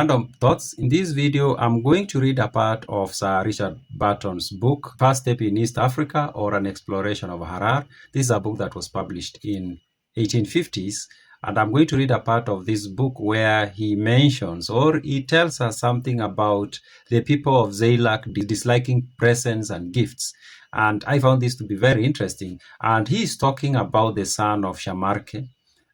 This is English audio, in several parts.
Random thoughts. In this video, I'm going to read a part of Sir Richard Burton's book, First Step in East Africa or An Exploration of Harar. This is a book that was published in 1850s. And I'm going to read a part of this book where he mentions or he tells us something about the people of Zaylac disliking presents and gifts. And I found this to be very interesting. And he is talking about the son of Shamarke,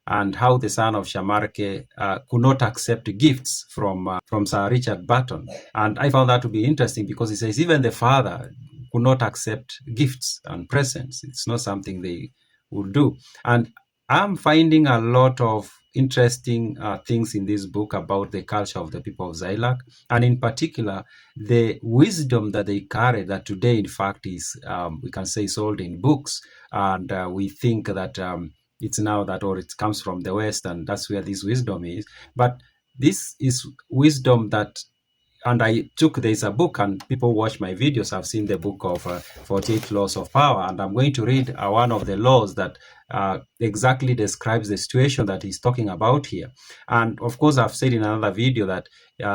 and how the son of Shamarke could not accept gifts from Sir Richard Burton. And I found that to be interesting because he says even the father could not accept gifts and presents. It's not something they would do. And I'm finding a lot of interesting things in this book about the culture of the people of Zaylac, and in particular, the wisdom that they carry that today, in fact, is, we can say, sold in books. And we think that it's now that, or it comes from the West, and that's where this wisdom is. But this is wisdom that, and there's a book, and people watch my videos, I've seen the book of 48 Laws of Power, and I'm going to read one of the laws that exactly describes the situation that he's talking about here. And of course, I've said in another video that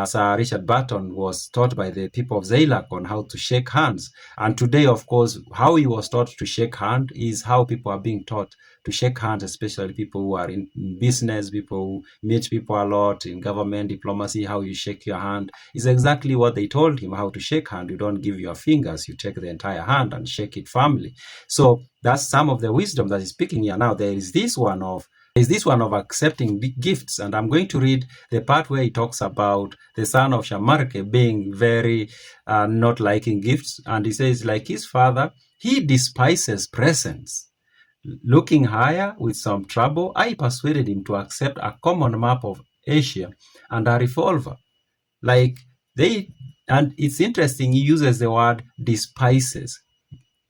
Sir Richard Burton was taught by the people of Zaylac on how to shake hands. And today, of course, how he was taught to shake hand is how people are being taught to shake hands, especially people who are in business, people who meet people a lot in government, diplomacy. How you shake your hand is exactly what they told him, how to shake hand. You don't give your fingers, you take the entire hand and shake it firmly. So that's some of the wisdom that is speaking here. Now there is this one of accepting gifts, and I'm going to read the part where he talks about the son of Shamarke being very not liking gifts, and he says, like his father, he despises presents. Looking higher with some trouble, I persuaded him to accept a common map of Asia and a revolver. And it's interesting, he uses the word despises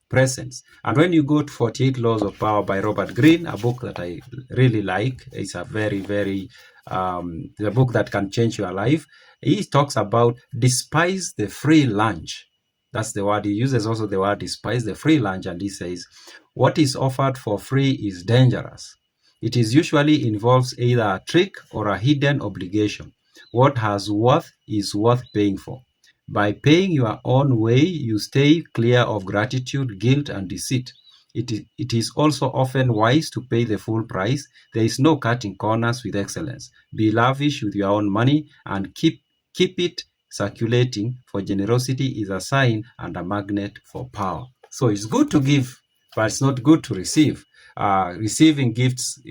presents. And when you go to 48 Laws of Power by Robert Greene, a book that I really like, it's a very, very, the book that can change your life. He talks about despise the free lunch. That's the word he uses, also the word despise the free lunch. And he says, what is offered for free is dangerous. It is usually involves either a trick or a hidden obligation. What has worth is worth paying for. By paying your own way, you stay clear of gratitude, guilt, and deceit. It is also often wise to pay the full price. There is no cutting corners with excellence. Be lavish with your own money and keep it circulating, for generosity is a sign and a magnet for power. So it's good to give, but it's not good to receive. Receiving gifts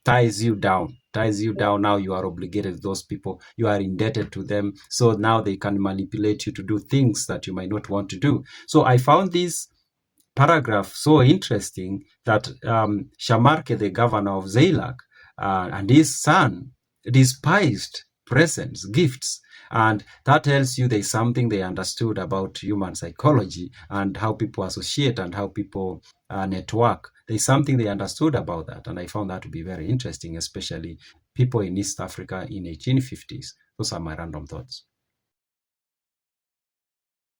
ties you down. Now you are obligated to those people. You are indebted to them. So now they can manipulate you to do things that you might not want to do. So I found this paragraph so interesting that Shamarke, the governor of Zaylac, and his son despised presents, gifts. And that tells you there's something they understood about human psychology and how people associate and how people network. There's something they understood about that. And I found that to be very interesting, especially people in East Africa in 1850s. Those are my random thoughts.